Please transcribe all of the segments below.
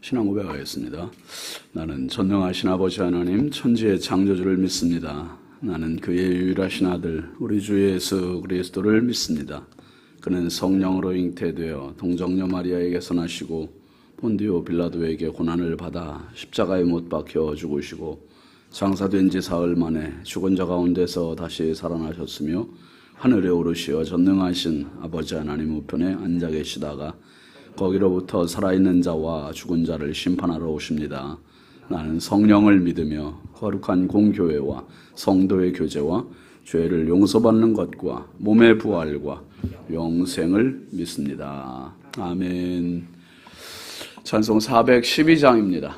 신앙 고백하겠습니다. 나는 전능하신 아버지 하나님 천지의 창조주를 믿습니다. 나는 그의 유일하신 아들 우리 주 예수 그리스도를 믿습니다. 그는 성령으로 잉태되어 동정녀 마리아에게서 나시고 본디오 빌라도에게 고난을 받아 십자가에 못 박혀 죽으시고 장사된 지 사흘 만에 죽은 자 가운데서 다시 살아나셨으며 하늘에 오르시어 전능하신 아버지 하나님 우편에 앉아 계시다가 거기로부터 살아있는 자와 죽은 자를 심판하러 오십니다. 나는 성령을 믿으며 거룩한 공교회와 성도의 교제와 죄를 용서받는 것과 몸의 부활과 영생을 믿습니다. 아멘. 찬송 412장입니다.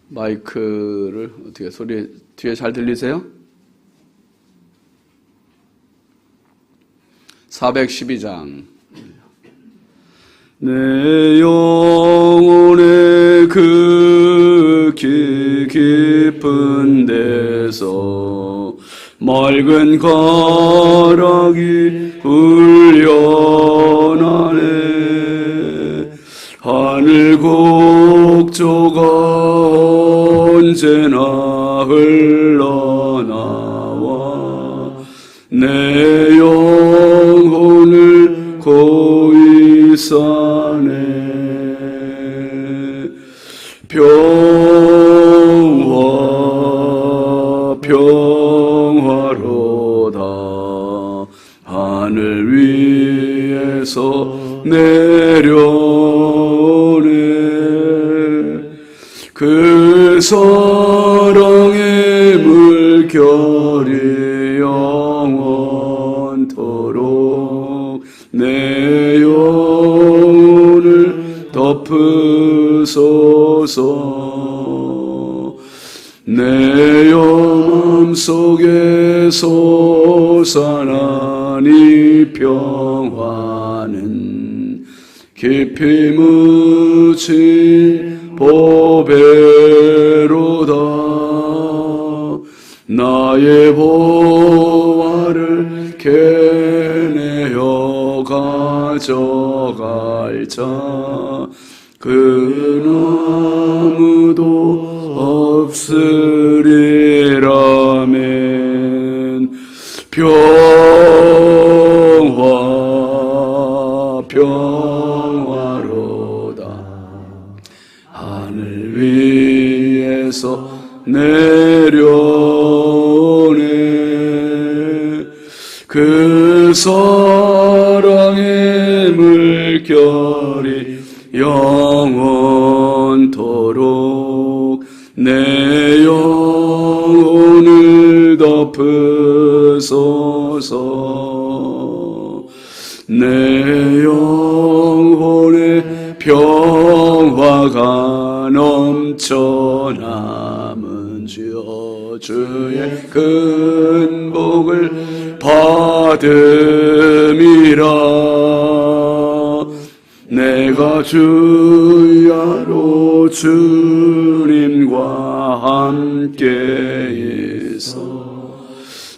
마이크를 어떻게 소리 뒤에 잘 들리세요? 412장. 내 영혼의 극히 깊은 데서 맑은 가락이 울려나네. 하늘 곡조가 언제나 흘러나와 내 영혼을 고이 싸네. 평화 평화로다. 하늘 위에서 내려오네. 그 사랑의 물결이 영원토록 내 영혼을 덮으소서. 내 영혼 속에 솟아난 이 평화는 깊이 묻힌 보배로다. 나의 보화를 캐내어 가져갈 자 그 아무도 없으리라멘. 평화 평화로다. 하늘 위에서 내려오네. 그 사랑의 물결이 영원토록 내 영혼을 덮으소서. 내 영혼의 평화가 넘쳐남은 주여 주의 큰 복을 받음이라. 내가 주야로 주님과 함께 있어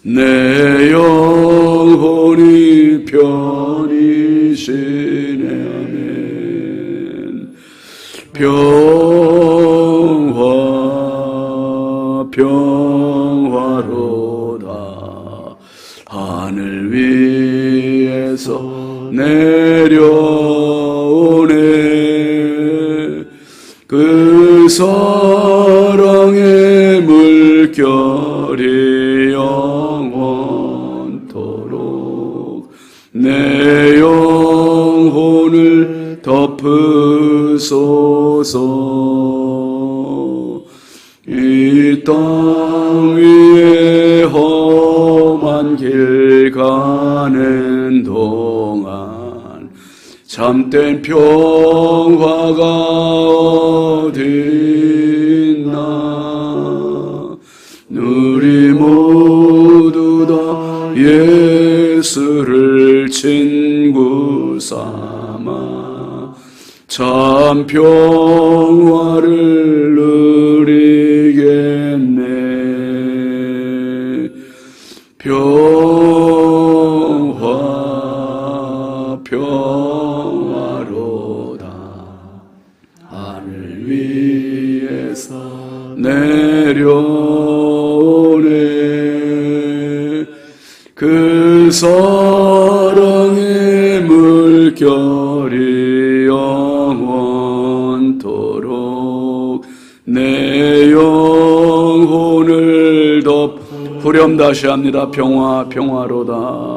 내 영혼이 편이시네. 아멘. 평화 평화로다. 하늘 위에서 내려오네. 그 사랑의 물결이 영원토록 내 영혼을 덮으소서. 이 땅 위에 험한 길 가는 동안 참된 평화가 어디 있나. 우리 모두 다 예수를 친구 삼아 참 평화를 누리겠네. 평화 내려오네. 그 사랑의 물결이 영원토록 내 영혼을 후렴 다시 합니다. 평화 평화로다.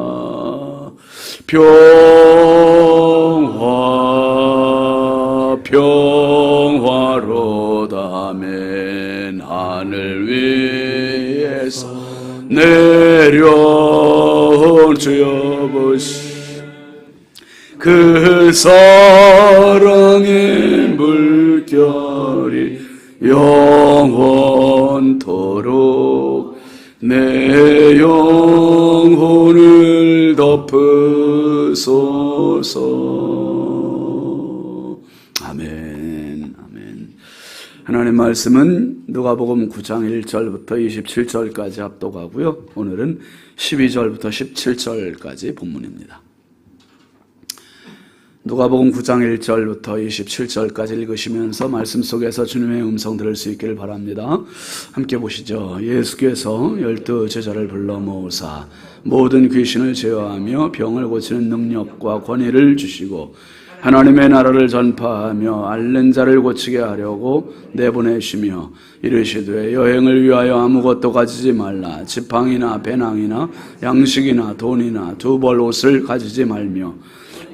평화로다. 아멘. 하늘 위에서 내려온 주여 보시 그 사랑의 물결이 영원토록 내 영혼을 덮으소서. 아멘. 아멘. 하나님 말씀은 누가복음 9장 1절부터 27절까지 합독하고요. 오늘은 12절부터 17절까지 본문입니다. 누가복음 9장 1절부터 27절까지 읽으시면서 말씀 속에서 주님의 음성 들을 수 있기를 바랍니다. 함께 보시죠. 예수께서 12 제자를 불러 모으사 모든 귀신을 제어하며 병을 고치는 능력과 권위를 주시고 하나님의 나라를 전파하며 앓는 자를 고치게 하려고 내보내시며 이르시되 여행을 위하여 아무것도 가지지 말라. 지팡이나 배낭이나 양식이나 돈이나 두 벌 옷을 가지지 말며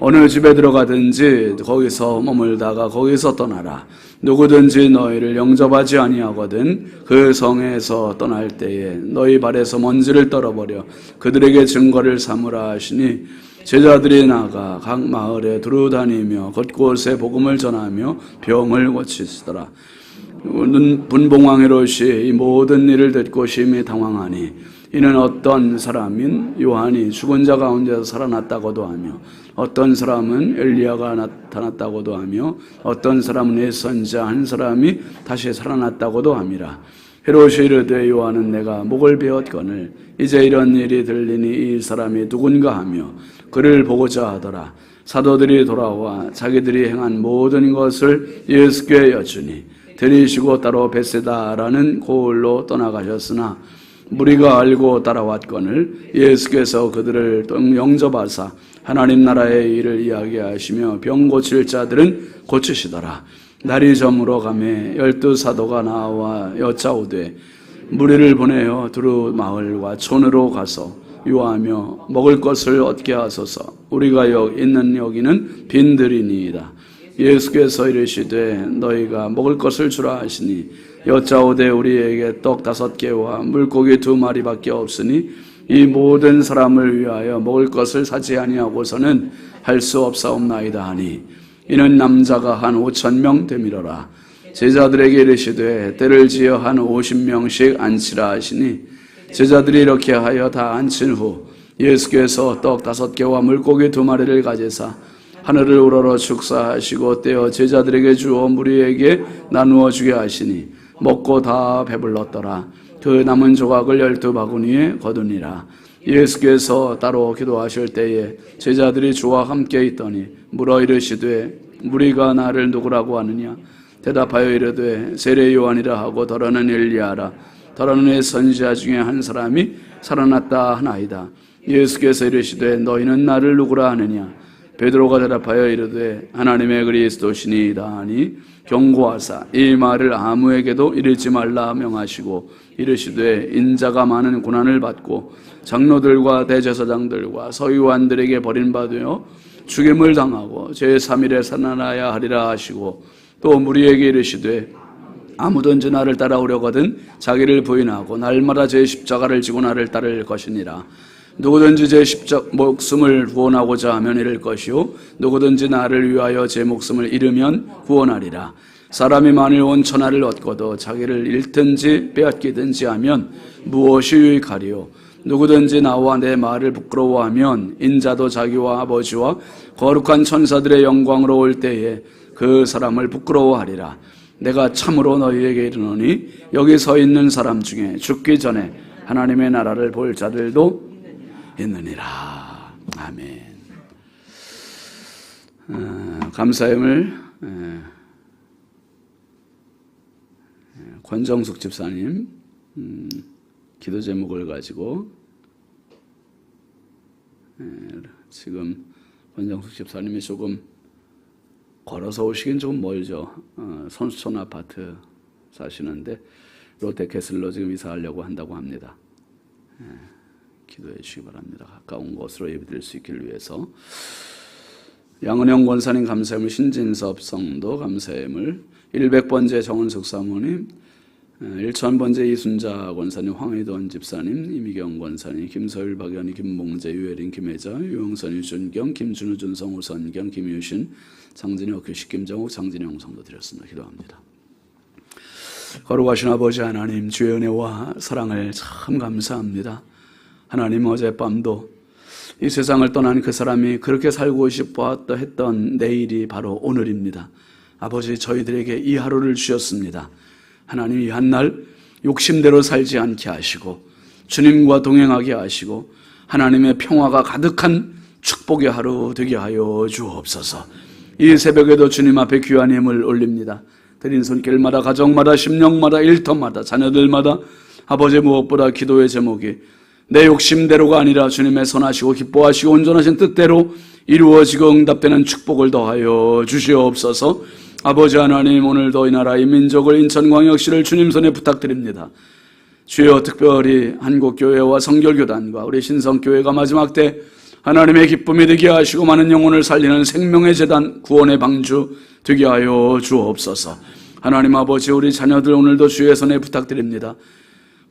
어느 집에 들어가든지 거기서 머물다가 거기서 떠나라. 누구든지 너희를 영접하지 아니하거든 그 성에서 떠날 때에 너희 발에서 먼지를 떨어버려 그들에게 증거를 삼으라 하시니 제자들이 나가 각 마을에 두루다니며 곳곳에 복음을 전하며 병을 고치시더라. 분봉왕 헤롯이 이 모든 일을 듣고 심히 당황하니 이는 어떤 사람인 요한이 죽은 자 가운데서 살아났다고도 하며 어떤 사람은 엘리야가 나타났다고도 하며 어떤 사람은 예선자 한 사람이 다시 살아났다고도 함이라. 헤롯이 이르되 요한은 내가 목을 베었거늘 이제 이런 일이 들리니 이 사람이 누군가 하며 그를 보고자 하더라. 사도들이 돌아와 자기들이 행한 모든 것을 예수께 여쭈니 들이시고 따로 벳세다라는 고을로 떠나가셨으나 무리가 알고 따라왔거늘 예수께서 그들을 영접하사 하나님 나라의 일을 이야기하시며 병 고칠 자들은 고치시더라. 날이 저물어 가매 12 사도가 나와 여짜오되 무리를 보내어 두루 마을과 촌으로 가서 요하며 먹을 것을 얻게 하소서. 우리가 있는 여기는 빈들이니이다. 예수께서 이르시되 너희가 먹을 것을 주라 하시니 여짜오되 우리에게 떡 5개와 물고기 2마리밖에 없으니 이 모든 사람을 위하여 먹을 것을 사지 아니하고서는 할 수 없사옵나이다 하니 이는 남자가 한 5,000명 되밀어라. 제자들에게 이르시되 때를 지어 한 50명씩 앉히라 하시니 제자들이 이렇게 하여 다 앉힌 후 예수께서 떡 5개와 물고기 2마리를 가지사 하늘을 우러러 축사하시고 떼어 제자들에게 주어 무리에게 나누어 주게 하시니 먹고 다 배불렀더라. 그 남은 조각을 12바구니에 거두니라. 예수께서 따로 기도하실 때에 제자들이 주와 함께 있더니 물어 이르시되 무리가 나를 누구라고 하느냐? 대답하여 이르되 세례 요한이라 하고 더러는 엘리야라. 더러는 선지자 중에 한 사람이 살아났다 하나이다. 예수께서 이르시되 너희는 나를 누구라 하느냐? 베드로가 대답하여 이르되 하나님의 그리스도시니이다 하니 경고하사 이 말을 아무에게도 이르지 말라 명하시고 이르시되 인자가 많은 고난을 받고 장로들과 대제사장들과 서기관들에게 버림받으며 죽임을 당하고 제3일에 살아나야 하리라 하시고 또 무리에게 이르시되 아무든지 나를 따라오려거든 자기를 부인하고 날마다 제 십자가를 지고 나를 따를 것이니라. 누구든지 제 목숨을 구원하고자 하면 잃을 것이요 누구든지 나를 위하여 제 목숨을 잃으면 구원하리라. 사람이 만일 온 천하를 얻고도 자기를 잃든지 빼앗기든지 하면 무엇이 유익하리요? 누구든지 나와 내 말을 부끄러워하면 인자도 자기와 아버지와 거룩한 천사들의 영광으로 올 때에 그 사람을 부끄러워하리라. 내가 참으로 너희에게 이르노니 여기 서 있는 사람 중에 죽기 전에 하나님의 나라를 볼 자들도 있느니라. 아멘. 감사함을 권정숙 집사님 기도 제목을 가지고 지금 권정숙 집사님이 조금 걸어서 오시긴 조금 멀죠. 선수촌 아파트 사시는데 롯데캐슬로 지금 이사하려고 한다고 합니다. 기도해 주시기 바랍니다. 가까운 곳으로 예배드릴 수 있기를 위해서. 양은영 권사님 감사함을, 신진섭 성도 감사함을, 100번째 정은숙 사모님, 1000번째 이순자 권사님, 황희돈 집사님, 이미경 권사님, 김서율, 박연희, 김봉재, 유혜린, 김혜자, 유영선, 유준경, 김준우, 준성, 우선경, 김유신, 장진혁, 규식, 김정욱, 장진영 성도 드렸습니다. 기도합니다. 거룩하신 아버지 하나님, 주의 은혜와 사랑을 참 감사합니다. 하나님, 어젯밤도 이 세상을 떠난 그 사람이 그렇게 살고 싶어 했던 내일이 바로 오늘입니다. 아버지, 저희들에게 이 하루를 주셨습니다. 하나님, 이 한날 욕심대로 살지 않게 하시고 주님과 동행하게 하시고 하나님의 평화가 가득한 축복의 하루 되게 하여 주옵소서. 이 새벽에도 주님 앞에 귀한 힘을 올립니다. 드린 손길마다, 가정마다, 심령마다, 일터마다, 자녀들마다 아버지, 무엇보다 기도의 제목이 내 욕심대로가 아니라 주님의 선하시고 기뻐하시고 온전하신 뜻대로 이루어지고 응답되는 축복을 더하여 주시옵소서. 아버지 하나님, 오늘도 이 나라 이 민족을, 인천광역시를 주님 손에 부탁드립니다. 주여, 특별히 한국교회와 성결교단과 우리 신성교회가 마지막 때 하나님의 기쁨이 되게 하시고 많은 영혼을 살리는 생명의 재단, 구원의 방주 되게 하여 주옵소서. 하나님 아버지, 우리 자녀들 오늘도 주의 손에 부탁드립니다.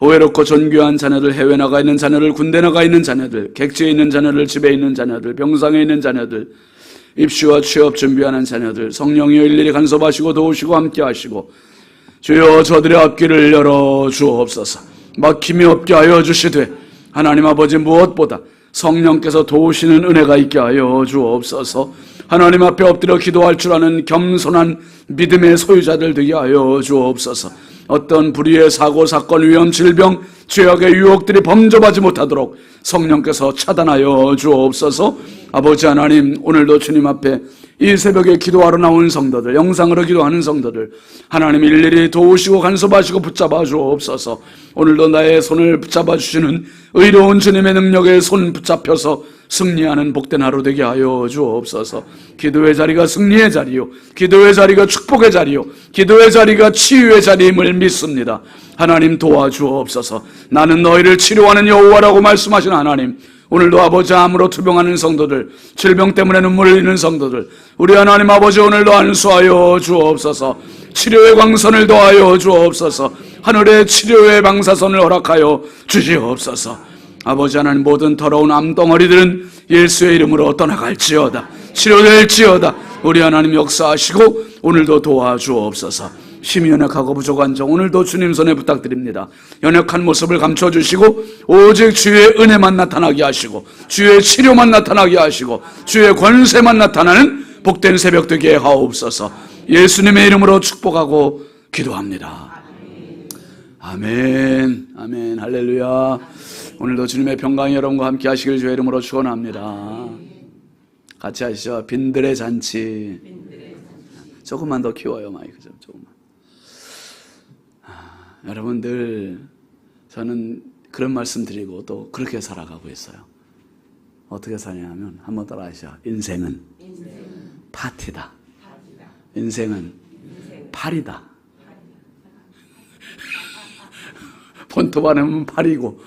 보혜롭고 존귀한 자녀들, 해외 나가 있는 자녀들, 군대 나가 있는 자녀들, 객지에 있는 자녀들, 집에 있는 자녀들, 병상에 있는 자녀들, 입시와 취업 준비하는 자녀들, 성령이여 일일이 간섭하시고 도우시고 함께 하시고 주여, 저들의 앞길을 열어 주옵소서. 막힘이 없게 하여 주시되 하나님 아버지, 무엇보다 성령께서 도우시는 은혜가 있게 하여 주옵소서. 하나님 앞에 엎드려 기도할 줄 아는 겸손한 믿음의 소유자들 되게 하여 주옵소서. 어떤 불의의 사고, 사건, 위험, 질병, 죄악의 유혹들이 범접하지 못하도록 성령께서 차단하여 주옵소서. 아버지 하나님, 오늘도 주님 앞에 이 새벽에 기도하러 나온 성도들, 영상으로 기도하는 성도들 하나님 일일이 도우시고 간섭하시고 붙잡아 주옵소서. 오늘도 나의 손을 붙잡아 주시는 의로운 주님의 능력에 손 붙잡혀서 승리하는 복된 하루 되게 하여 주옵소서. 기도의 자리가 승리의 자리요, 기도의 자리가 축복의 자리요, 기도의 자리가 치유의 자리임을 믿습니다. 하나님 도와주옵소서. 나는 너희를 치료하는 여호와라고 말씀하신 하나님, 오늘도 아버지, 암으로 투병하는 성도들, 질병 때문에 눈물을 흘리는 성도들, 우리 하나님 아버지, 오늘도 안수하여 주옵소서. 치료의 광선을 더하여 주옵소서. 하늘의 치료의 방사선을 허락하여 주시옵소서. 아버지 하나님, 모든 더러운 암덩어리들은 예수의 이름으로 떠나갈지어다, 치료될지어다. 우리 하나님 역사하시고 오늘도 도와주옵소서. 심히 연약하고 부족한 정 오늘도 주님 손에 부탁드립니다. 연약한 모습을 감춰주시고 오직 주의 은혜만 나타나게 하시고 주의 치료만 나타나게 하시고 주의 권세만 나타나는 복된 새벽 되게 하옵소서. 예수님의 이름으로 축복하고 기도합니다. 아멘, 아멘, 할렐루야. 오늘도 주님의 평강이 여러분과 함께 하시길 주의 이름으로 축원합니다. 같이 하시죠. 빈들의 잔치. 조금만 더 키워요, 마이크 좀 조금만. 여러분들, 저는 그런 말씀 드리고 또 그렇게 살아가고 있어요. 어떻게 사냐면 한번 따라 하시죠. 인생은 파티다. 인생은 파리다. 본토 발음은 파리고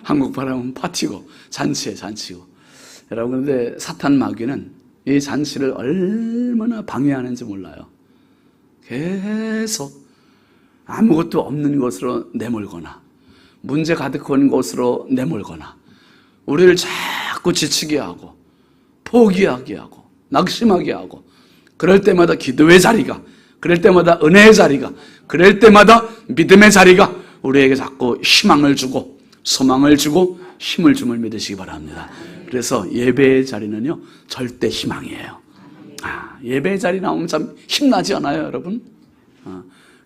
한국 발음은 파티고 잔치에 잔치고. 여러분, 그런데 사탄 마귀는 이 잔치를 얼마나 방해하는지 몰라요. 계속 아무것도 없는 곳으로 내몰거나 문제 가득한 곳으로 내몰거나 우리를 자꾸 지치게 하고 포기하게 하고 낙심하게 하고, 그럴 때마다 기도의 자리가, 그럴 때마다 은혜의 자리가, 그럴 때마다 믿음의 자리가 우리에게 자꾸 희망을 주고 소망을 주고 힘을 줌을 믿으시기 바랍니다. 그래서 예배의 자리는요, 절대 희망이에요. 예배의 자리 나오면 참 힘나지 않아요, 여러분?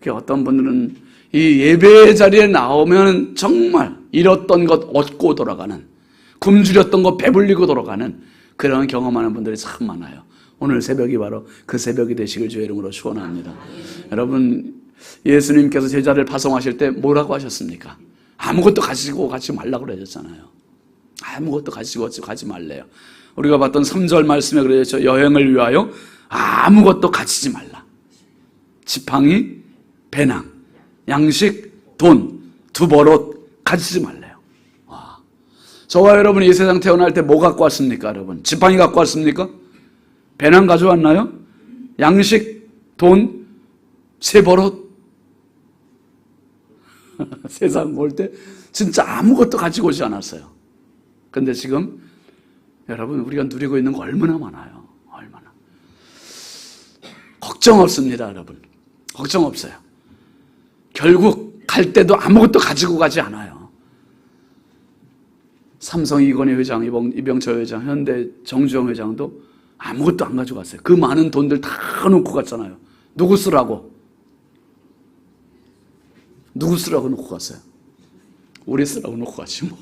어떤 분들은 이 예배의 자리에 나오면 정말 잃었던 것 얻고 돌아가는, 굶주렸던 것 배불리고 돌아가는 그런 경험하는 분들이 참 많아요. 오늘 새벽이 바로 그 새벽이 되시길 주의 이름으로 축원합니다. 여러분, 예수님께서 제자를 파송하실 때 뭐라고 하셨습니까? 아무것도 가지고 가지 말라고 그러셨잖아요. 아무것도 가지고 가지 말래요. 우리가 봤던 3절 말씀에 그러셨죠. 여행을 위하여 아무것도 가지지 말라. 지팡이, 배낭, 양식, 돈, 두버릇 가지지 말래요. 와. 저와 여러분이 이 세상 태어날 때 뭐 갖고 왔습니까, 여러분? 지팡이 갖고 왔습니까? 배낭 가져왔나요? 양식, 돈, 세버릇? 세상 볼 때 진짜 아무것도 가지고 오지 않았어요. 근데 지금 여러분 우리가 누리고 있는 거 얼마나 많아요. 얼마나. 걱정 없습니다, 여러분. 걱정 없어요. 결국 갈 때도 아무것도 가지고 가지 않아요. 삼성 이건희 회장, 이병철 회장, 현대 정주영 회장도 아무것도 안 가져갔어요. 그 많은 돈들 다 놓고 갔잖아요. 누구 쓰라고? 누구 쓰라고 놓고 갔어요? 우리 쓰라고 놓고 갔지 뭐.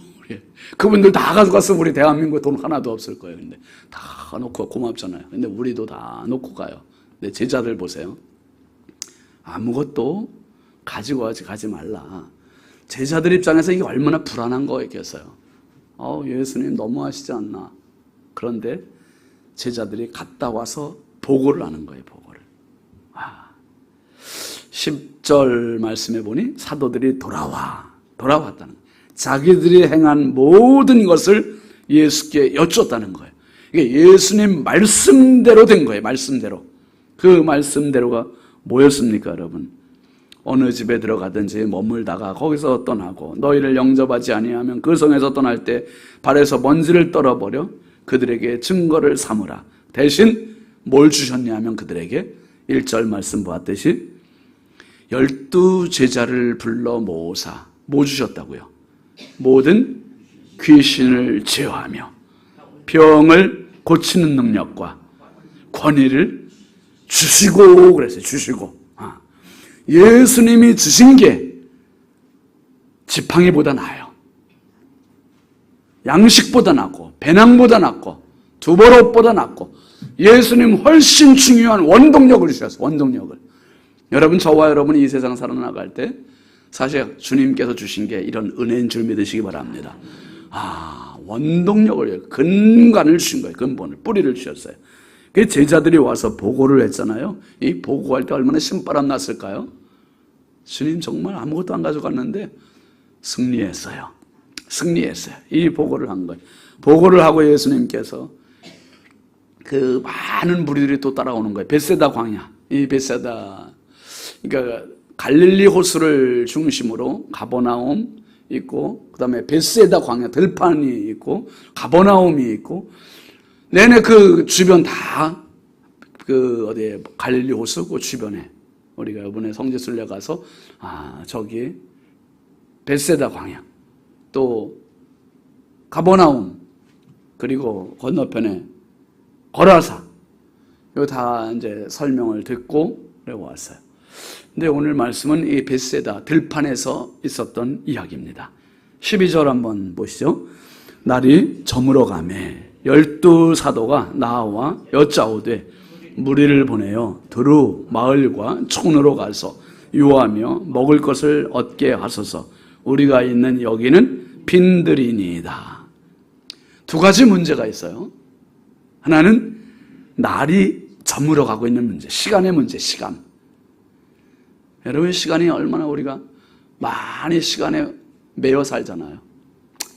그분들 다 가져갔으면 우리 대한민국에 돈 하나도 없을 거예요. 근데 다 놓고 고맙잖아요. 근데 우리도 다 놓고 가요. 근데 제자들 보세요. 아무것도 가지고 가지 말라. 제자들 입장에서 이게 얼마나 불안한 거였겠어요. 예수님 너무하시지 않나. 그런데 제자들이 갔다 와서 보고를 하는 거예요. 보고를. 10절 말씀해 보니 사도들이 돌아왔다는 거예요. 자기들이 행한 모든 것을 예수께 여쭈었다는 거예요. 이게 예수님 말씀대로 된 거예요. 말씀대로. 그 말씀대로가 뭐였습니까, 여러분? 어느 집에 들어가든지 머물다가 거기서 떠나고 너희를 영접하지 아니하면 그 성에서 떠날 때 발에서 먼지를 떨어버려 그들에게 증거를 삼으라. 대신 뭘 주셨냐 하면 그들에게 1절 말씀 보았듯이 12 제자를 불러 모으사 뭐 주셨다고요? 모든 귀신을 제어하며 병을 고치는 능력과 권위를 주시고 그랬어요. 주시고. 예수님이 주신 게 지팡이보다 나아요. 양식보다 낫고 배낭보다 낫고 두버릇보다 낫고 예수님 훨씬 중요한 원동력을 주셨어요. 원동력을. 여러분, 저와 여러분이 이 세상 살아나갈 때 사실 주님께서 주신 게 이런 은혜인 줄 믿으시기 바랍니다. 원동력을, 근간을 주신 거예요. 근본을, 뿌리를 주셨어요. 그 제자들이 와서 보고를 했잖아요. 이 보고할 때 얼마나 신바람 났을까요? 주님 정말 아무것도 안 가져갔는데 승리했어요. 승리했어요. 이 보고를 한 거예요. 보고를 하고 예수님께서 그 많은 무리들이 또 따라오는 거예요. 벳세다 광야. 이 벳세다, 그러니까 갈릴리 호수를 중심으로 가버나움 있고, 그 다음에 벳세다 광야 들판이 있고, 가버나움이 있고, 내내 그 주변 다 어디에 갈릴리 호수 그 주변에 우리가 이번에 성지순례 가서 저기 벳세다 광야, 또 가버나움, 그리고 건너편에 거라사, 이거 다 이제 설명을 듣고 그래 왔어요. 근데 오늘 말씀은 이 벳세다 들판에서 있었던 이야기입니다. 12절 한번 보시죠. 날이 저물어 가매 12 사도가 나와 여짜오되 무리를 보내어 두루 마을과 촌으로 가서 유하며 먹을 것을 얻게 하소서. 우리가 있는 여기는 빈들이니이다. 두 가지 문제가 있어요. 하나는 날이 저물어 가고 있는 문제, 시간의 문제, 시간. 여러분, 시간이 얼마나 우리가 많이 시간에 매여 살잖아요.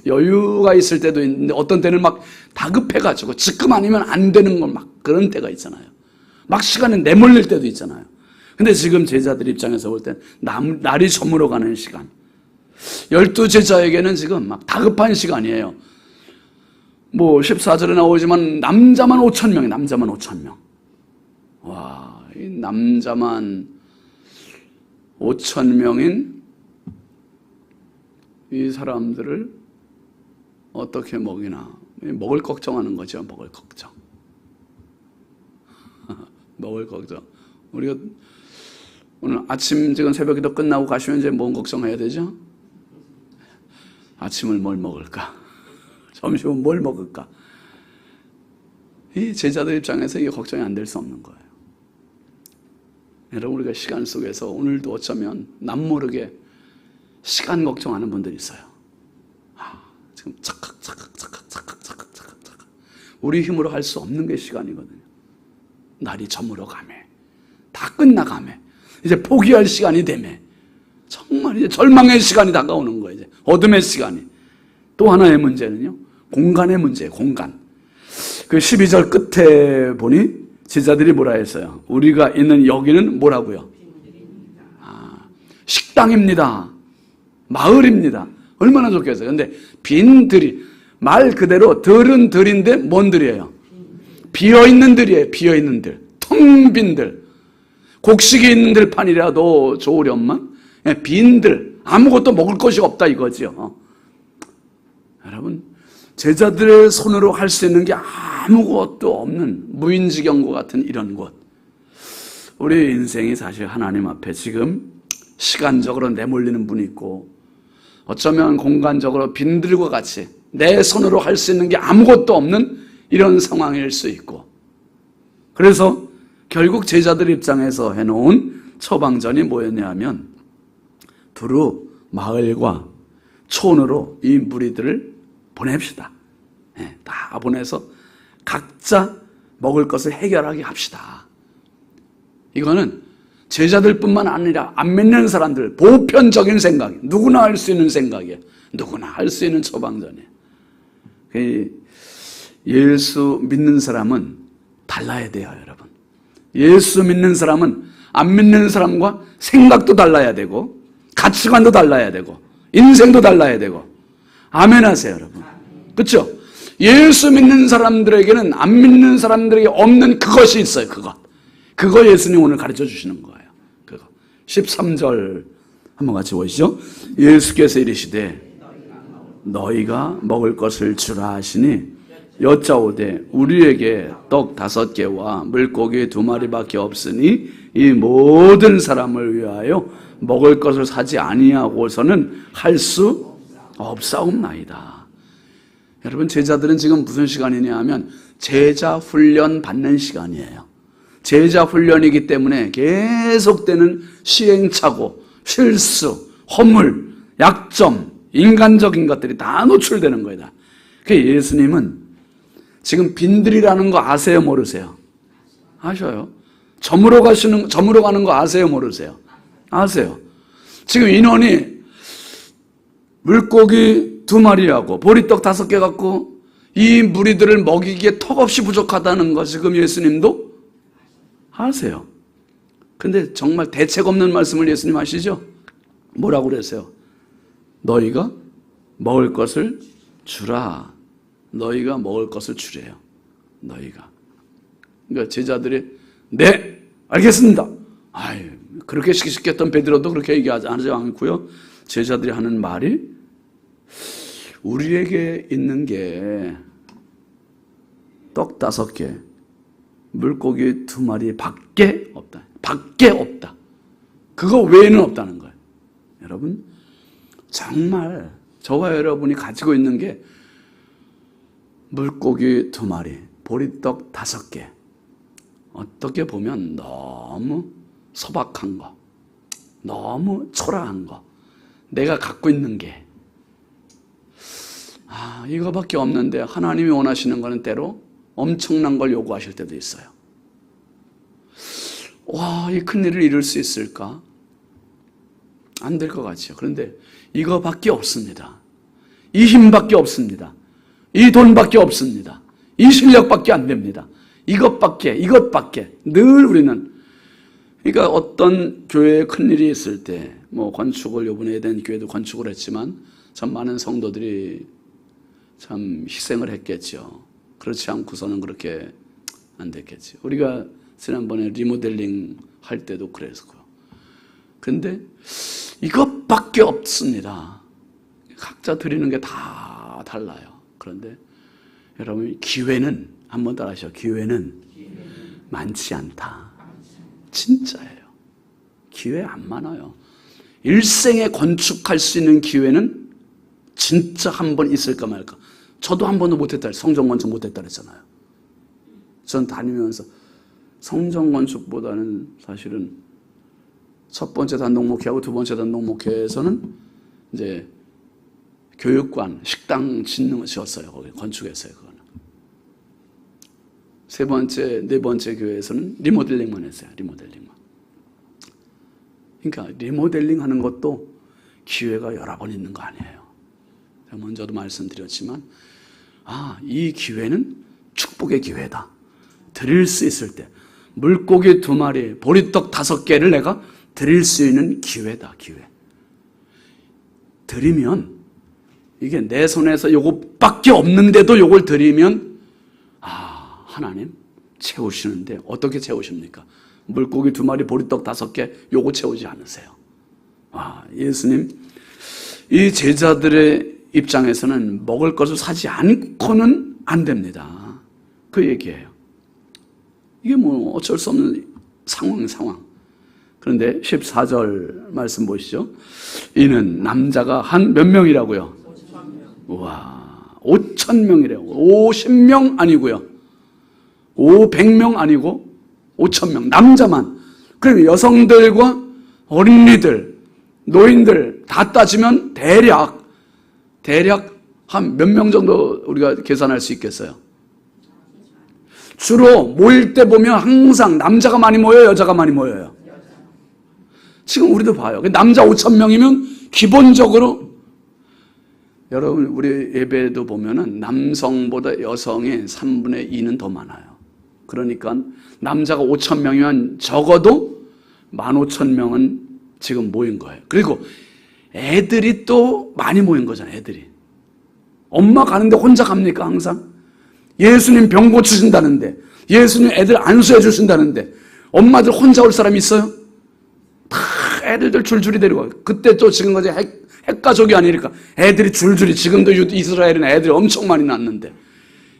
여유가 있을 때도 있는데 어떤 때는 막 다급해가지고 지금 아니면 안 되는 건 막 그런 때가 있잖아요. 막 시간에 내몰릴 때도 있잖아요. 근데 지금 제자들 입장에서 볼 땐 날이 저물어가는 시간. 12 제자에게는 지금 막 다급한 시간이에요. 뭐 14절에 나오지만 남자만 5,000명이 남자만 5,000명. 와, 이 남자만 5,000명인 이 사람들을 어떻게 먹이나. 먹을 걱정하는 거죠. 먹을 걱정. 먹을 걱정. 우리가 오늘 아침 지금 새벽기도 끝나고 가시면 이제 뭔 걱정해야 되죠? 아침을 뭘 먹을까? 점심은 뭘 먹을까? 이 제자들 입장에서 이게 걱정이 안 될 수 없는 거예요. 여러분, 우리가 시간 속에서 오늘도 어쩌면 남모르게 시간 걱정하는 분들이 있어요. 지금 착각 우리 힘으로 할 수 없는 게 시간이거든요. 날이 저물어 가매, 다 끝나가매, 이제 포기할 시간이 되매, 정말 이제 절망의 시간이 다가오는 거예요. 이제 어둠의 시간이. 또 하나의 문제는요, 공간의 문제예요. 공간. 그 12절 끝에 보니 제자들이 뭐라 했어요? 우리가 있는 여기는 뭐라고요? 식당입니다. 마을입니다. 얼마나 좋겠어요. 근데 빈 들이, 말 그대로 들은 들인데 뭔 들이에요? 비어있는 들이에요. 비어있는 들. 텅 빈 들. 곡식이 있는 들판이라도 좋으련만 빈 들. 아무것도 먹을 것이 없다 이거죠. 여러분, 제자들의 손으로 할 수 있는 게 아무것도 없는 무인지경과 같은 이런 곳. 우리 인생이 사실 하나님 앞에 지금 시간적으로 내몰리는 분이 있고, 어쩌면 공간적으로 빈들과 같이 내 손으로 할 수 있는 게 아무것도 없는 이런 상황일 수 있고, 그래서 결국 제자들 입장에서 해놓은 처방전이 뭐였냐 하면 두루 마을과 촌으로 이 무리들을 보냅시다. 다 보내서 각자 먹을 것을 해결하게 합시다. 이거는 제자들뿐만 아니라 안 믿는 사람들, 보편적인 생각, 누구나 할 수 있는 생각이에요. 누구나 할 수 있는 처방전이에요. 예수 믿는 사람은 달라야 돼요, 여러분. 예수 믿는 사람은 안 믿는 사람과 생각도 달라야 되고, 가치관도 달라야 되고, 인생도 달라야 되고. 아멘 하세요, 여러분. 그렇죠? 예수 믿는 사람들에게는 안 믿는 사람들에게 없는 그것이 있어요. 그거 예수님 오늘 가르쳐 주시는 거예요. 그거 13절 한번 같이 보시죠. 예수께서 이르시되 너희가 먹을 것을 주라 하시니 여짜오되 우리에게 떡 5개와 물고기 2마리밖에 없으니 이 모든 사람을 위하여 먹을 것을 사지 아니하고서는 할 수 없사옵나이다. 여러분, 제자들은 지금 무슨 시간이냐 하면 제자 훈련 받는 시간이에요. 제자 훈련이기 때문에 계속되는 시행착오, 실수, 허물, 약점, 인간적인 것들이 다 노출되는 거예요. 그러니까 예수님은 지금 빈들이라는 거 아세요, 모르세요? 아셔요. 저물어 가는 거 아세요, 모르세요? 아세요. 지금 인원이 물고기 2마리하고 보리떡 5개 갖고 이 무리들을 먹이기에 턱없이 부족하다는 거 지금 예수님도 아세요. 근데 정말 대책 없는 말씀을 예수님 하시죠? 뭐라고 그랬어요? 너희가 먹을 것을 주라. 너희가 먹을 것을 주래요. 너희가. 그러니까 제자들이 네, 알겠습니다. 아유, 그렇게 시켰던 베드로도 그렇게 얘기하지 않고요. 제자들이 하는 말이 우리에게 있는 게 떡 5개, 물고기 2마리 밖에 없다. 밖에 없다. 그거 외에는 없다는 거예요. 여러분, 정말 저와 여러분이 가지고 있는 게 물고기 2마리, 보리떡 5개. 어떻게 보면 너무 소박한 거, 너무 초라한 거, 내가 갖고 있는 게 이거밖에 없는데 하나님이 원하시는 거는 때로 엄청난 걸 요구하실 때도 있어요. 와, 이 큰일을 이룰 수 있을까? 안 될 것 같죠. 그런데 이거밖에 없습니다. 이 힘밖에 없습니다. 이 돈밖에 없습니다. 이 실력밖에 안 됩니다. 이것밖에 늘 우리는, 그러니까 어떤 교회에 큰일이 있을 때 뭐 건축을, 요번에 에덴 교회도 건축을 했지만 참 많은 성도들이 참 희생을 했겠죠. 그렇지 않고서는 그렇게 안 됐겠죠. 우리가 지난번에 리모델링 할 때도 그랬고요. 근데 이것밖에 없습니다. 각자 드리는 게 다 달라요. 그런데 여러분, 기회는 한번 따라하시죠. 기회는 많지 않다. 진짜예요. 기회 안 많아요. 일생에 건축할 수 있는 기회는 진짜 한 번 있을까 말까. 저도 한 번도 못했다. 성전 건축 못했다 그랬잖아요. 전 다니면서 성전 건축보다는 사실은 첫 번째 단독 목회하고 두 번째 단독 목회에서는 이제 교육관, 식당 짓는 거 지었어요. 거기 건축했어요. 그거는. 세 번째, 네 번째 교회에서는 리모델링만 했어요. 리모델링만. 그러니까 리모델링 하는 것도 기회가 여러 번 있는 거 아니에요. 제가 먼저도 말씀드렸지만 이 기회는 축복의 기회다. 드릴 수 있을 때 물고기 2마리, 보리떡 5개를 내가 드릴 수 있는 기회다. 기회. 드리면 이게 내 손에서 요것밖에 없는데도 요걸 드리면 하나님 채우시는데 어떻게 채우십니까? 물고기 2마리, 보리떡 5개 요거 채우지 않으세요. 예수님 이 제자들의 입장에서는 먹을 것을 사지 않고는 안 됩니다. 그 얘기예요. 이게 뭐 어쩔 수 없는 상황. 그런데 14절 말씀 보시죠. 이는 남자가 한 몇 명이라고요? 5,000명이래요. 50명 아니고요. 500명 아니고 5,000명. 남자만. 그럼 여성들과 어린이들, 노인들 다 따지면 대략 한 몇 명 정도 우리가 계산할 수 있겠어요? 주로 모일 때 보면 항상 남자가 많이 모여요, 여자가 많이 모여요? 지금 우리도 봐요. 남자 5,000명이면 기본적으로 여러분 우리 예배도 보면은 남성보다 여성의 3분의 2는 더 많아요. 그러니까 남자가 5,000명이면 적어도 15,000명은 지금 모인 거예요. 그리고 애들이 또 많이 모인 거잖아요. 애들이. 엄마 가는데 혼자 갑니까 항상? 예수님 병 고치신다는데, 예수님 애들 안수해 주신다는데 엄마들 혼자 올 사람이 있어요? 다 애들들 줄줄이 데리고 와요. 그때 또 지금까지 핵가족이 아니니까 애들이 줄줄이, 지금도 이스라엘은 애들이 엄청 많이 낳는데,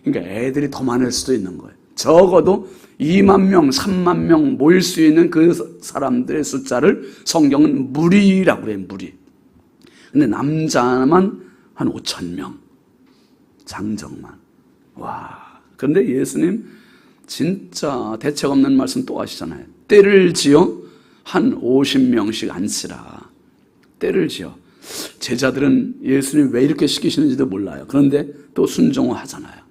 그러니까 애들이 더 많을 수도 있는 거예요. 적어도 2만 명, 3만 명 모일 수 있는 그 사람들의 숫자를 성경은 무리라고 그래요. 무리. 근데 남자만 한 5,000명. 장정만. 그런데 예수님 진짜 대책 없는 말씀 또 하시잖아요. 때를 지어 한 50명씩 앉히라. 때를 지어. 제자들은 예수님 왜 이렇게 시키시는지도 몰라요. 그런데 또 순종하잖아요.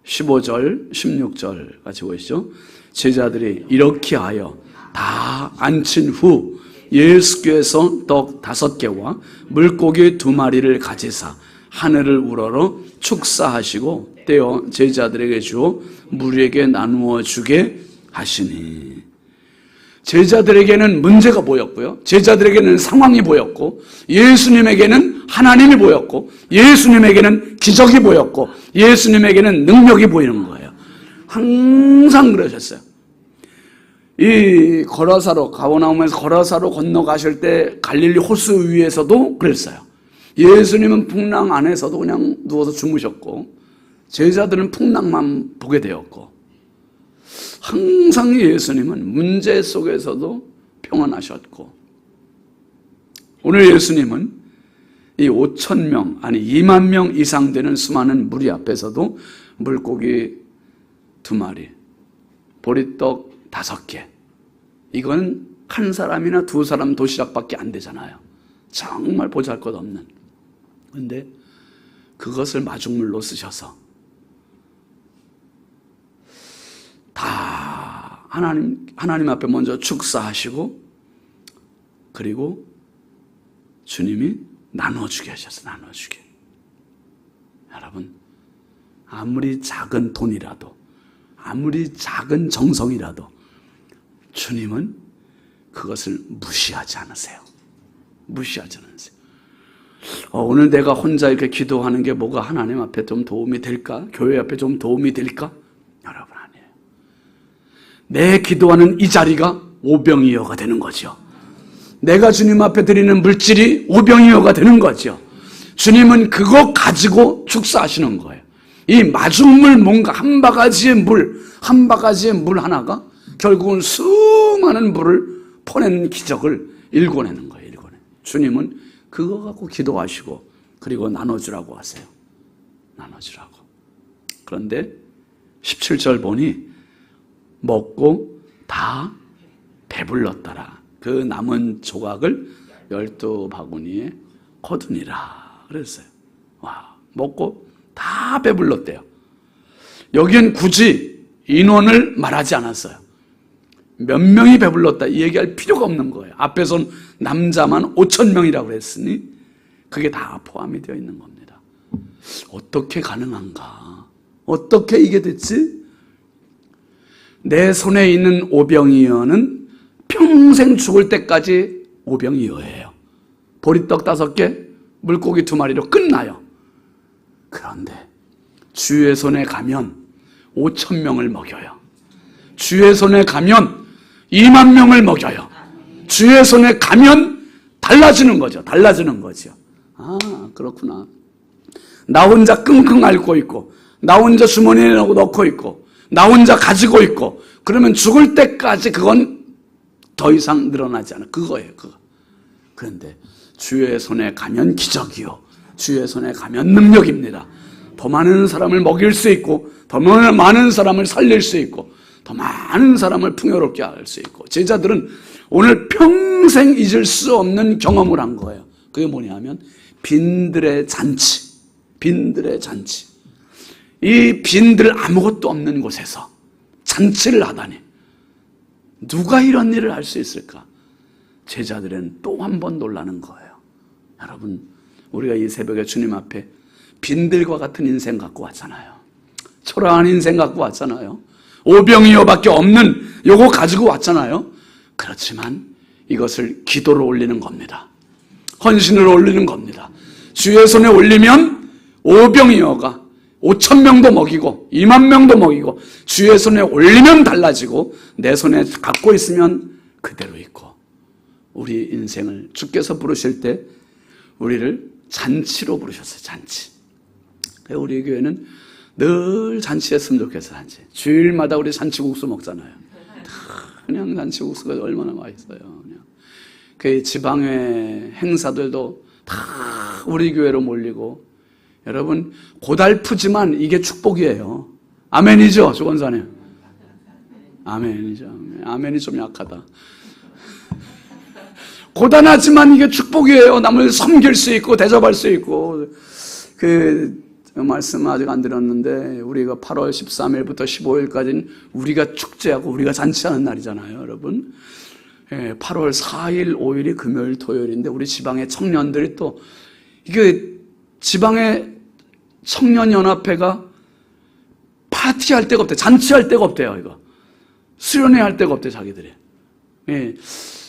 15절, 16절 같이 보시죠. 제자들이 이렇게 하여 다 앉힌 후 예수께서 떡 5개와 물고기 2마리를 가지사 하늘을 우러러 축사하시고 떼어 제자들에게 주어 무리에게 나누어 주게 하시니. 제자들에게는 문제가 보였고요. 제자들에게는 상황이 보였고, 예수님에게는 하나님이 보였고, 예수님에게는 기적이 보였고, 예수님에게는 능력이 보이는 거예요. 항상 그러셨어요. 이 거라사로, 가버나움에서 거라사로 건너가실 때 갈릴리 호수 위에서도 그랬어요. 예수님은 풍랑 안에서도 그냥 누워서 주무셨고, 제자들은 풍랑만 보게 되었고, 항상 예수님은 문제 속에서도 평안하셨고, 오늘 예수님은 이 5,000명, 아니 2만 명 이상 되는 수많은 무리 앞에서도 물고기 2마리, 보리떡 5개, 이건 한 사람이나 2사람 도시락밖에 안 되잖아요. 정말 보잘것없는. 그런데 그것을 마중물로 쓰셔서 다 하나님 앞에 먼저 축사하시고, 그리고 주님이 나눠주게 하셨어요. 나눠주게. 여러분, 아무리 작은 돈이라도, 아무리 작은 정성이라도 주님은 그것을 무시하지 않으세요. 무시하지 않으세요. 오늘 내가 혼자 이렇게 기도하는 게 뭐가 하나님 앞에 좀 도움이 될까? 교회 앞에 좀 도움이 될까? 여러분, 아니에요. 내 기도하는 이 자리가 오병이어가 되는 거죠. 내가 주님 앞에 드리는 물질이 오병이어가 되는 거죠. 주님은 그거 가지고 축사하시는 거예요. 이 마중물, 뭔가 한 바가지의 물, 한 바가지의 물 하나가 결국은 수많은 물을 퍼내는 기적을 일궈내는 거예요. 주님은 그거 갖고 기도하시고, 그리고 나눠주라고 하세요. 나눠주라고. 그런데 17절 보니 먹고 다 배불렀더라. 그 남은 조각을 12바구니에 거두니라 그랬어요. 와, 먹고 다 배불렀대요. 여기엔 굳이 인원을 말하지 않았어요. 몇 명이 배불렀다 이 얘기할 필요가 없는 거예요. 앞에선 남자만 5,000명이라고 그랬으니 그게 다 포함이 되어 있는 겁니다. 어떻게 가능한가? 어떻게 이게 됐지? 내 손에 있는 오병이어는 평생 죽을 때까지 오병이어예요. 보리떡 5개, 물고기 2마리로 끝나요. 그런데 주의 손에 가면 5,000명을 먹여요. 주의 손에 가면 2만 명을 먹여요. 주의 손에 가면 달라지는 거죠. 달라지는 거죠. 아, 그렇구나. 나 혼자 끙끙 앓고 있고, 나 혼자 주머니에 넣고 있고, 나 혼자 가지고 있고, 그러면 죽을 때까지 그건 더 이상 늘어나지 않아. 그거예요, 그거. 그런데 주의 손에 가면 기적이요. 주의 손에 가면 능력입니다. 더 많은 사람을 먹일 수 있고, 더 많은 사람을 살릴 수 있고, 더 많은 사람을 풍요롭게 할 수 있고, 제자들은 오늘 평생 잊을 수 없는 경험을 한 거예요. 그게 뭐냐면 빈들의 잔치. 빈들의 잔치. 이 빈들 아무것도 없는 곳에서 잔치를 하다니 누가 이런 일을 할 수 있을까? 제자들은 또 한 번 놀라는 거예요. 여러분, 우리가 이 새벽에 주님 앞에 빈들과 같은 인생 갖고 왔잖아요. 초라한 인생 갖고 왔잖아요. 오병이어밖에 없는 요거 가지고 왔잖아요. 그렇지만 이것을 기도로 올리는 겁니다. 헌신으로 올리는 겁니다. 주의 손에 올리면 오병이어가 5,000명도 먹이고 2만 명도 먹이고, 주의 손에 올리면 달라지고, 내 손에 갖고 있으면 그대로 있고. 우리 인생을 주께서 부르실 때 우리를 잔치로 부르셨어요. 잔치. 우리 교회는 늘 잔치했으면 좋겠어요. 잔치. 주일마다 우리 잔치국수 먹잖아요. 그냥 잔치국수가 얼마나 맛있어요. 그냥. 그 지방의 행사들도 다 우리 교회로 몰리고, 여러분 고달프지만 이게 축복이에요. 아멘이죠, 조 권사님? 아멘이죠. 아멘이 좀 약하다. 고단하지만 이게 축복이에요. 남을 섬길 수 있고 대접할 수 있고. 그 말씀 아직 안 드렸는데, 우리가 8월 13일부터 15일까지는 우리가 축제하고 우리가 잔치하는 날이잖아요, 여러분. 8월 4일, 5일이 금요일, 토요일인데 우리 지방의 청년들이 또, 이게 지방의 청년연합회가 파티할 데가 없대요. 잔치할 데가 없대요, 이거. 수련회 할 데가 없대요, 자기들이.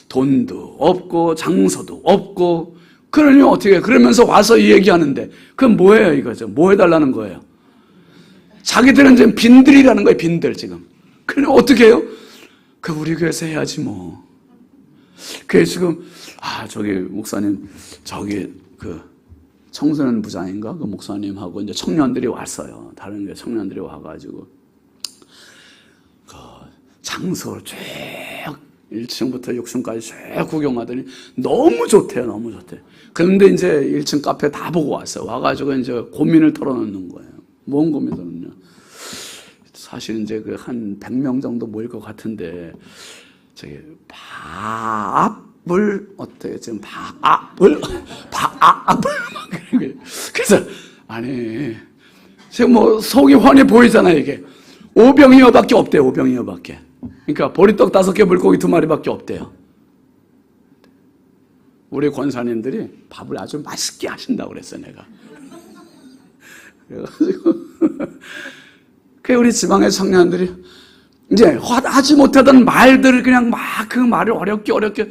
돈도 없고 장소도 없고. 그러니 어떻게 해? 그러면서 와서 이 얘기하는데 그건 뭐예요, 이거죠? 뭐 해달라는 거예요? 자기들은 지금 빈들이라는 거예요, 빈들 지금. 그러니 어떻게 해요? 그 우리 교회에서 해야지 뭐. 그게 지금 저기 목사님, 저기 그 청소년 부장인가 그 목사님하고 이제 청년들이 왔어요. 다른 게 청년들이 와가지고 그 장소를 쭉 1층부터 6층까지 쭉 구경하더니 너무 좋대요, 너무 좋대. 그런데 이제 1층 카페 다 보고 왔어요. 와가지고 이제 고민을 털어놓는 거예요. 뭔 고민이냐? 사실 이제 그 한 100명 정도 모일 것 같은데, 저기 밥을 어때요? 지금 밥을 그래서 아니 지금 뭐 속이 훤히 보이잖아요. 이게 오병이어밖에 없대요. 오병이어밖에. 그러니까 보리떡 5개, 물고기 2마리밖에 없대요. 우리 권사님들이 밥을 아주 맛있게 하신다고 그랬어요, 내가. 그래가지고 그 우리 지방의 청년들이 이제 하지 못하던 말들을 그냥 막 그 말을 어렵게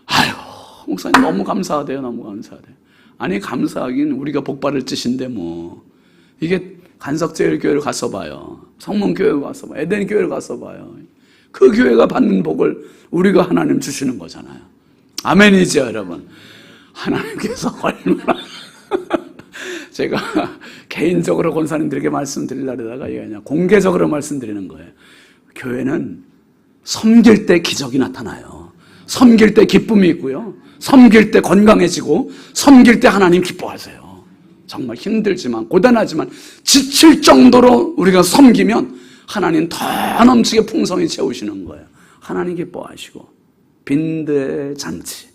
아유, 목사님 너무 감사하대요, 너무 감사하대요. 아니, 감사하긴 우리가 복받을 짓인데 뭐. 이게 간석제일교회를 가서 봐요. 성문교회 가서 봐요. 에덴교회를 가서 봐요. 그 교회가 받는 복을 우리가 하나님 주시는 거잖아요. 아멘이죠, 여러분. 하나님께서 얼마나 제가 개인적으로 권사님들에게 말씀드리려다가 그냥 공개적으로 말씀드리는 거예요. 교회는 섬길 때 기적이 나타나요. 섬길 때 기쁨이 있고요. 섬길 때 건강해지고, 섬길 때 하나님 기뻐하세요. 정말 힘들지만, 고단하지만, 지칠 정도로 우리가 섬기면 하나님 더 넘치게 풍성히 채우시는 거예요. 하나님 기뻐하시고. 빈들의 잔치,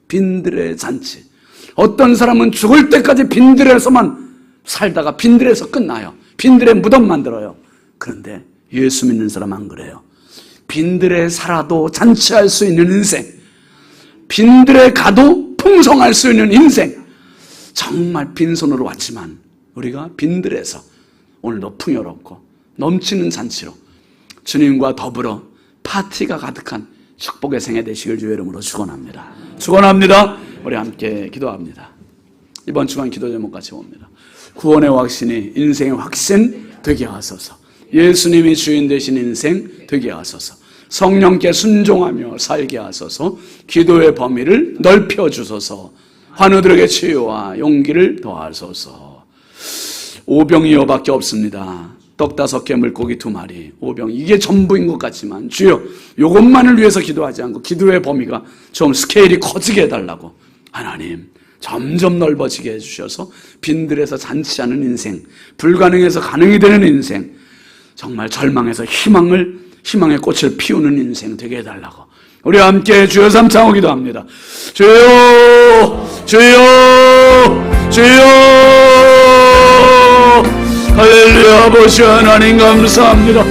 빈들의 잔치. 어떤 사람은 죽을 때까지 빈들에서만 살다가 빈들에서 끝나요. 빈들에 무덤 만들어요. 그런데 예수 믿는 사람 안 그래요. 빈들에 살아도 잔치할 수 있는 인생, 빈들에 가도 풍성할 수 있는 인생. 정말 빈손으로 왔지만 우리가 빈들에서 오늘도 풍요롭고 넘치는 잔치로 주님과 더불어 파티가 가득한 축복의 생애 되시길 주의 이름으로 축원합니다. 축원합니다. 우리 함께 기도합니다. 이번 주간 기도 제목 같이 봅니다. 구원의 확신이 인생의 확신 되게 하소서. 예수님이 주인 되신 인생 되게 하소서. 성령께 순종하며 살게 하소서. 기도의 범위를 넓혀주소서. 환우들에게 치유와 용기를 더하소서. 오병이어밖에 없습니다. 떡 5개 물고기 2마리, 오병, 이게 전부인 것 같지만 주여 이것만을 위해서 기도하지 않고 기도의 범위가 좀 스케일이 커지게 해달라고 하나님 점점 넓어지게 해주셔서 빈들에서 잔치하는 인생, 불가능해서 가능이 되는 인생, 정말 절망에서 희망의 꽃을 피우는 인생 되게 해달라고 우리 함께 주여 삼창호 기도합니다. 주여, 주여, 주여. 할렐루야. 아버지 하나님 감사합니다.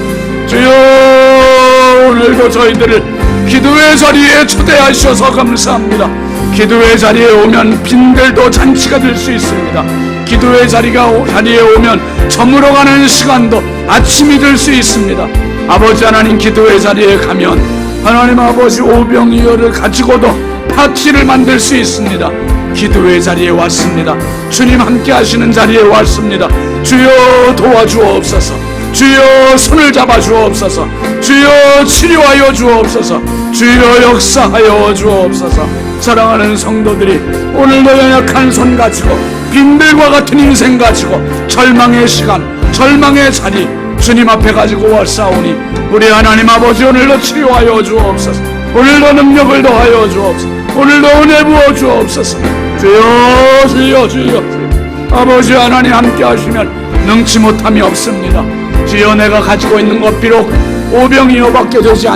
주여, 오늘도 저희들을 기도의 자리에 초대하셔서 감사합니다. 기도의 자리에 오면 빈들도 잔치가 될 수 있습니다. 기도의 자리에 오면 저물어가는 시간도 아침이 될 수 있습니다. 아버지 하나님, 기도의 자리에 가면 하나님 아버지 오병이어를 가지고도 파티를 만들 수 있습니다. 기도의 자리에 왔습니다. 주님 함께 하시는 자리에 왔습니다. 주여 도와주옵소서. 주여 손을 잡아주옵소서. 주여 치료하여 주옵소서. 주여 역사하여 주옵소서. 사랑하는 성도들이 오늘도 연약한 손 가지고 빈들과 같은 인생 가지고 절망의 시간, 절망의 자리 주님 앞에 가지고 왔사오니 우리 하나님 아버지 오늘도 치료하여 주옵소서. 오늘도 능력을 더하여 주옵소서. 오늘도 은혜 부어 주옵소서. 주여, 주여, 주여. 아버지 하나님 함께 하시면 능치 못함이 없습니다. 주여, 내가 가지고 있는 것 비록 오병이어밖에 되지